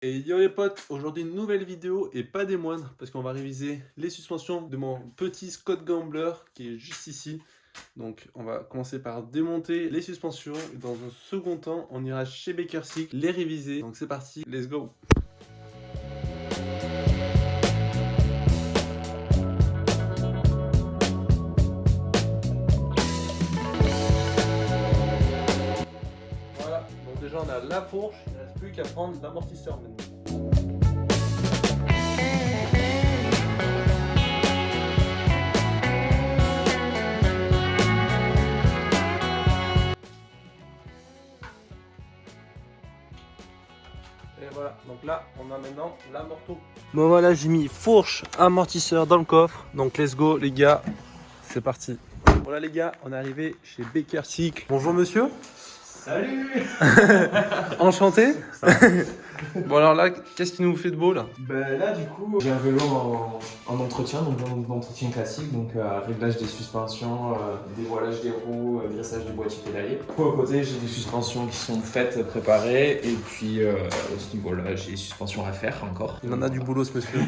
Et yo les potes, aujourd'hui une nouvelle vidéo et pas des moindres parce qu'on va réviser les suspensions de mon petit Scott Gambler qui est juste ici. Donc on va commencer par démonter les suspensions et dans un second temps on ira chez Baker Cycle les réviser. Donc c'est parti, let's go. Voilà, donc déjà on a la fourche, il ne reste plus qu'à prendre l'amortisseur maintenant. Et voilà, donc là on a maintenant l'amorto. Bon voilà, j'ai mis fourche, amortisseur dans le coffre. Donc let's go les gars, c'est parti. Voilà les gars, on est arrivé chez Baker Cycle. Bonjour monsieur. Salut. Enchanté. Bon alors là, qu'est-ce qui nous fait de beau là? Ben là du coup j'ai un vélo en entretien, donc en entretien classique, donc réglage des suspensions, dévoilage des roues, graissage du boîtier pédalier. Du coup à côté j'ai des suspensions qui sont faites, préparées, et puis à ce niveau-là j'ai des suspensions à faire encore. Il en a du boulot ce monsieur.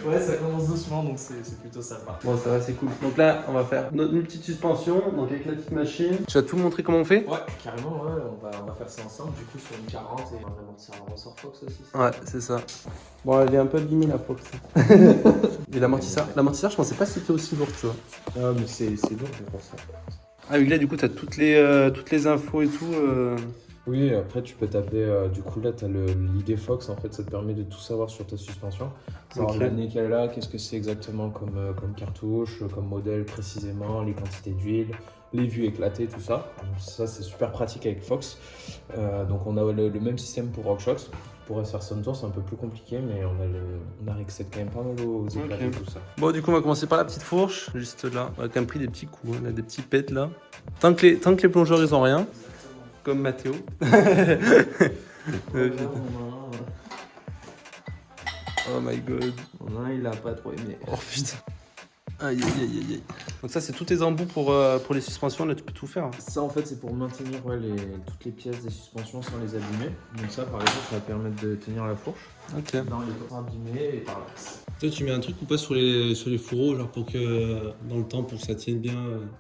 Ouais, ça commence doucement, donc c'est plutôt sympa. Bon ça va, c'est cool. Donc là on va faire une petite suspension, donc avec la petite machine. Tu vas tout montrer comment on fait? Ouais, carrément, ouais, on va faire ça ensemble, du coup sur une 40 et on va amortir un ressort Fox aussi. Ouais, c'est ça. Bon, elle est un peu abîmée la Fox. Et l'amortisseur, je pensais pas que c'était aussi lourd, tu vois. Ah mais c'est lourd pour ça. Ah oui, là du coup t'as toutes les infos et tout. Oui, après tu peux taper, du coup là tu as l'ID Fox, en fait ça te permet de tout savoir sur ta suspension. Savoir Ok. l'année qu'elle a, qu'est-ce que c'est exactement comme cartouche, comme modèle précisément, les quantités d'huile, les vues éclatées, tout ça. Donc ça c'est super pratique avec Fox. Donc on a le même système pour RockShox. Pour SR Suntour c'est un peu plus compliqué, mais on a accède quand même pas mal aux éclatés, tout ça. Bon, du coup, on va commencer par la petite fourche, juste là. On a quand même pris des petits coups, on a des petits pets là. Tant que les plongeurs ils ont rien, comme Mathéo. Oh my god. Il a pas trop aimé. Oh putain. Aïe aïe aïe aïe aïe. Donc ça c'est tous tes embouts pour les suspensions, là tu peux tout faire. Ça en fait c'est pour maintenir toutes les pièces des suspensions sans les abîmer. Donc ça par exemple ça va permettre de tenir la fourche. Ok. Dans les coins abîmés et par là. Toi tu mets un truc ou pas sur les fourreaux, genre pour que dans le temps pour que ça tienne bien,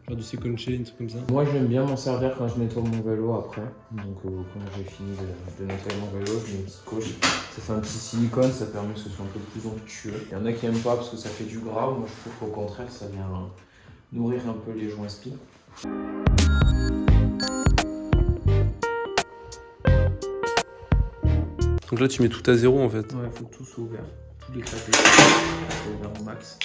genre du second chain, un truc comme ça. Moi j'aime bien m'en servir quand je nettoie mon vélo après. Donc quand j'ai fini de nettoyer mon vélo, je mets une petite couche. Ça fait un petit silicone, ça permet que ce soit un peu plus onctueux. Il y en a qui aiment pas parce que ça fait du gras. Moi je trouve qu'au contraire ça vient nourrir un peu les joints spines. Donc là tu mets tout à zéro en fait. Ouais, faut que tout soit ouvert. Tout éclaté. Faut ouvert au max.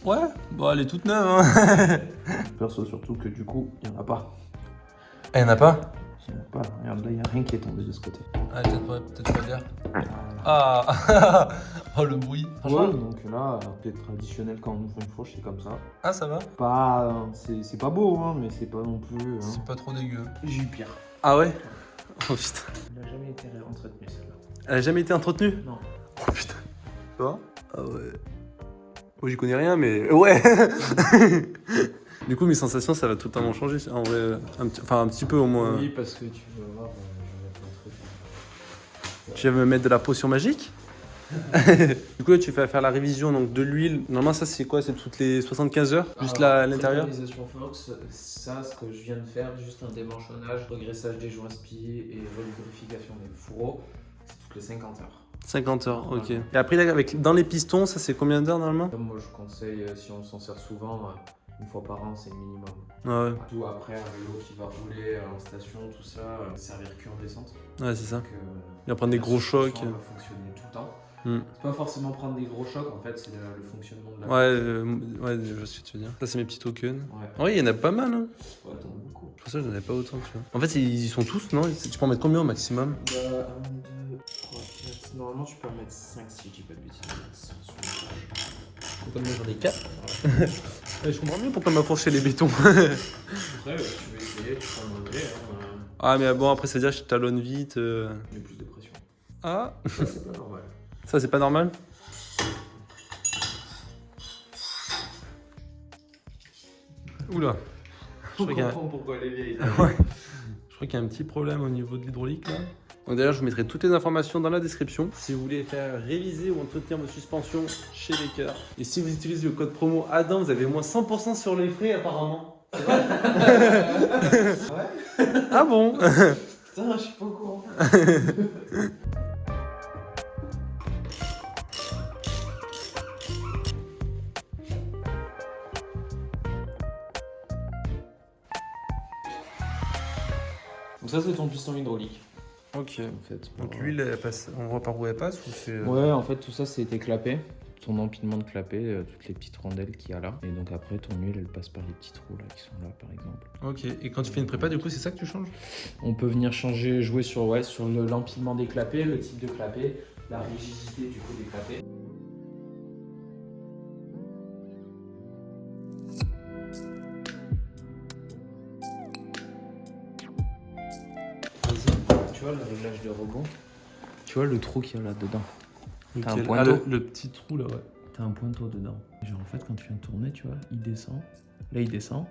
Ouais, bon elle est toute neuve hein. Perso surtout que du coup il n'y en a pas. Il y en a pas? Il n'y en a pas. Regarde là, il n'y a rien qui est tombé de ce côté. Ah, peut-être pas dire. Ah. Oh le bruit. Ouais, donc là, peut-être traditionnel quand on ouvre une fourche, c'est comme ça. Ah ça va? Pas, c'est pas beau, hein, mais c'est pas non plus. Hein. C'est pas trop dégueu. J'ai eu pire. Ah ouais? Oh putain. Elle n'a jamais été entretenue celle-là. Elle a jamais été entretenue? Non. Oh putain. Tu vois? Ah ouais. Moi j'y connais rien mais ouais. Du coup mes sensations ça va totalement changer en vrai, un petit peu au moins. Oui, parce que tu vas voir, je vais mettre un truc. Tu vas me mettre de la potion magique? Du coup là tu vas faire la révision donc de l'huile. Normalement ça c'est quoi? C'est toutes les 75 heures? Juste là à l'intérieur? Préparation Fox, ça ce que je viens de faire, juste un démanchonnage, regraissage des joints spi et relubrification des fourreaux, c'est toutes les 50 heures. 50 heures, ok. Et après là, dans les pistons, ça c'est combien d'heures normalement? Comme moi je conseille, si on s'en sert souvent, une fois par an c'est le minimum. Ah ouais. Tout après un vélo qui va rouler en station, tout ça, servir que en descente. Ouais c'est ça. Donc, Il va prendre des la gros chocs. suspension va fonctionner tout le temps. Hmm. C'est pas forcément prendre des gros chocs, en fait, c'est le fonctionnement de la Ouais, je vois ce que tu veux dire. Ça c'est mes petits tokens. Ouais. Ouais, il y en a pas mal hein. Ouais, t'en as beaucoup. Je pensais que j'en avais pas autant, tu vois. En fait, ils sont tous, non? Tu peux en mettre combien au maximum? 1, 2, 3, 4. Normalement, tu peux en mettre 5 si je dis pas de bêtises. Comme j'en ai 4. Je comprends mieux pourquoi ma fourche elle est béton. Après, tu veux essayer, tu peux en enlever. Ah, mais bon, après, ça veut dire que je talonne vite. J'ai plus de pression. Ah, Ça, c'est pas normal. ça c'est pas normal? Oula. Je crois qu'il y a... pourquoi elle est vieille. Ouais. Je crois qu'il y a un petit problème au niveau de l'hydraulique là. Donc d'ailleurs, je vous mettrai toutes les informations dans la description. Si vous voulez faire réviser ou entretenir vos suspensions chez Baker. Et si vous utilisez le code promo Adam, vous avez moins 100% sur les frais apparemment. C'est vrai. Ouais. Ah bon? Putain, je suis pas au courant. Donc ça c'est ton piston hydraulique. Ok. En fait, Donc l'huile, elle passe... on voit par où elle passe ou c'est... Ouais, en fait tout ça c'était clapé. Ton empilement de clapet, toutes les petites rondelles qu'il y a là. Et donc après ton huile elle passe par les petits trous là qui sont là par exemple. Ok. Et quand tu fais une prépa, du coup c'est ça que tu changes? On peut venir changer, jouer sur l'empilement des clapets, le type de clapet, la rigidité du coup des clapets. Tu vois le réglage de rebond? Tu vois le trou qu'il y a là dedans? T'as un pointeau. Le petit trou là, ouais. T'as un pointeau dedans. Genre en fait quand tu viens de tourner, tu vois, il descend. Là il descend.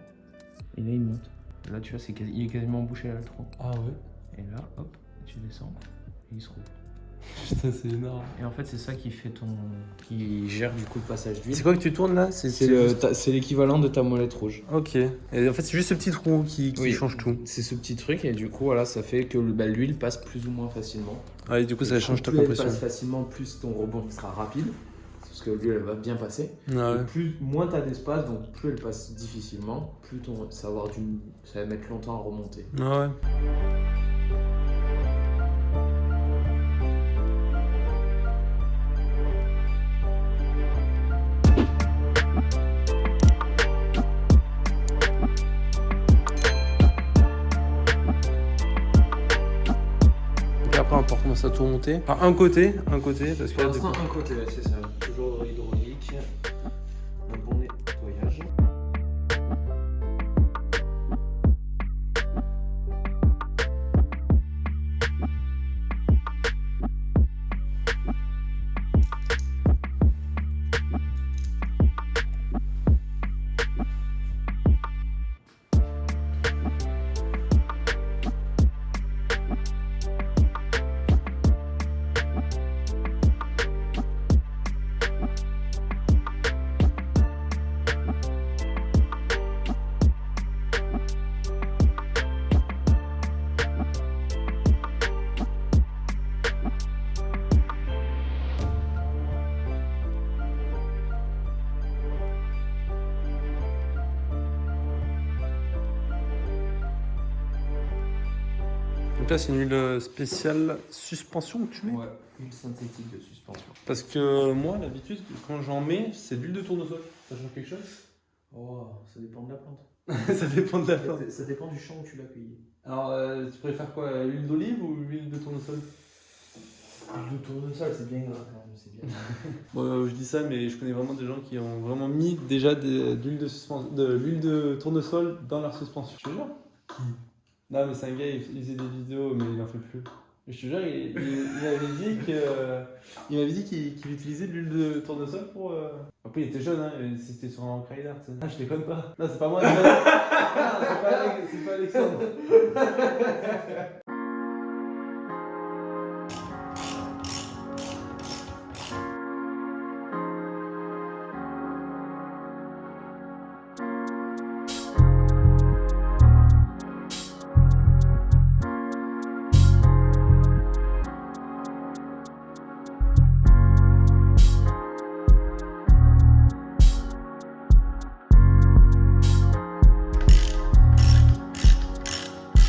Et là il monte. Là tu vois, il est quasiment bouché là le trou. Ah ouais. Et là, hop, tu descends. Et il se roule. Putain, c'est énorme. Et en fait c'est ça qui fait qui gère du coup le passage d'huile. C'est quoi que tu tournes là? C'est l'équivalent de ta molette rouge. Ok. Et en fait c'est juste ce petit trou qui change tout. C'est ce petit truc et du coup voilà, ça fait que l'huile passe plus ou moins facilement. Ah et du coup ça change ta plus compression. elle passe facilement, plus ton rebond il sera rapide. Parce que l'huile elle va bien passer. Ah ouais. Et moins tu as d'espace, donc plus elle passe difficilement, plus ça va mettre longtemps à remonter. Ah ouais. Après on peut recommencer à tout remonter. Enfin un côté parce que Pour là, l'instant un côté, c'est ça. Toujours hydraulique. Un bon nettoyage. Donc là c'est une huile spéciale suspension que tu mets. Ouais, huile synthétique de suspension. Parce que moi d'habitude quand j'en mets c'est de l'huile de tournesol. Ça change quelque chose? Oh, ça dépend de la plante. Ça dépend de la plante. Ça dépend du champ où tu l'as cueilli. Alors tu préfères quoi? L'huile d'olive ou l'huile de tournesol? L'huile de tournesol c'est bien gras quand même, c'est bien. Bon, je dis ça mais je connais vraiment des gens qui ont vraiment mis déjà de l'huile de tournesol dans leur suspension. Je te jure. Non mais c'est un gars, il faisait des vidéos mais il en fait plus. Je te jure, il m'avait dit qu'il utilisait de l'huile de tournesol pour... Après il était jeune, hein, c'était sur un Rider. Ah je déconne pas. Non c'est pas moi. C'est pas Alexandre.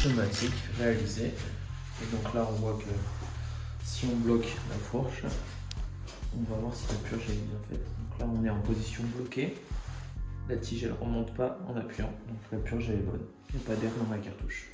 Pneumatique réalisé. Et donc là on voit que si on bloque la fourche, on va voir si la purge est bien faite. Donc là on est en position bloquée. La tige elle remonte pas en appuyant. Donc la purge elle est bonne. Il n'y a pas d'air dans la cartouche.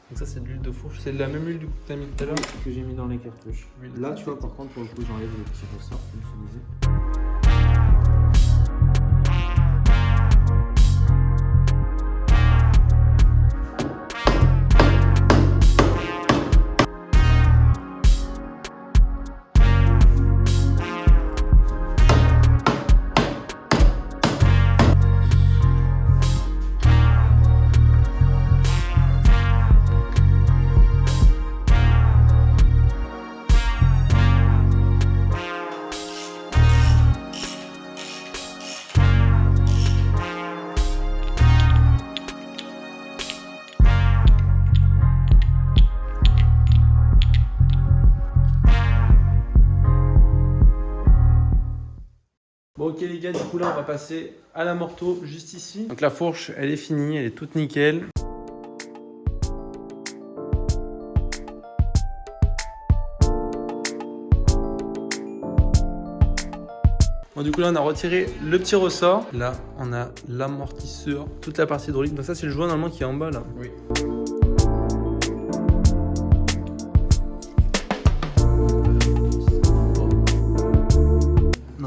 Donc ça c'est de l'huile de fourche, c'est de la même huile du coup que tu as mis tout à l'heure. Que j'ai mis dans les cartouches. Huile Là, de tu vois, par contre, pour le coup, j'enlève le petit ressort, comme je disais. Bon ok les gars, du coup là on va passer à la morteau juste ici. Donc la fourche elle est finie, elle est toute nickel. Bon du coup là on a retiré le petit ressort. Là on a l'amortisseur, toute la partie hydraulique. Donc ça c'est le joint normalement qui est en bas là. Oui.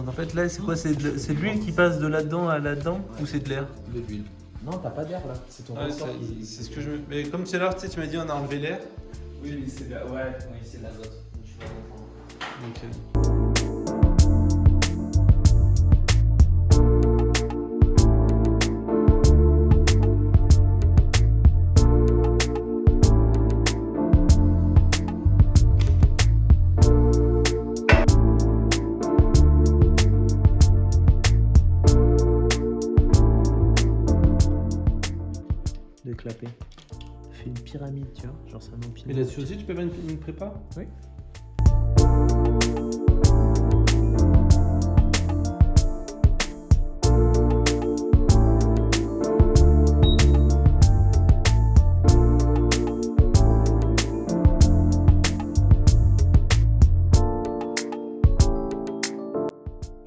En fait là c'est quoi? C'est de l'huile qui passe de là-dedans à là-dedans ou c'est de l'air? De l'huile. Non, t'as pas d'air là. C'est ton ressort qui... C'est ce que je me... Mais comme c'est là, tu sais, tu m'as dit on a enlevé l'air. Oui, mais c'est de la... Ouais, oui, c'est de l'azote. Tu vas comprendre. Ok. De clapper. Fais une pyramide, tu vois, genre ça m'empile. Et là-dessus aussi, tu peux faire une prépa? Oui.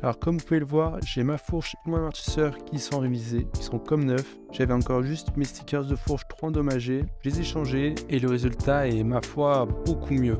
Alors comme vous pouvez le voir, j'ai ma fourche et mon amortisseur qui sont révisés, qui sont comme neufs. J'avais encore juste mes stickers de fourche trop endommagés, je les ai changés et le résultat est ma foi beaucoup mieux.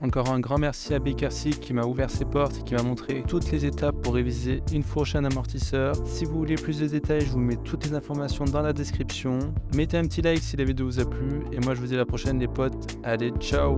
Encore un grand merci à Bakersy qui m'a ouvert ses portes et qui m'a montré toutes les étapes pour réviser une fourche et un amortisseur. Si vous voulez plus de détails, je vous mets toutes les informations dans la description. Mettez un petit like si la vidéo vous a plu et moi je vous dis à la prochaine les potes. Allez, ciao!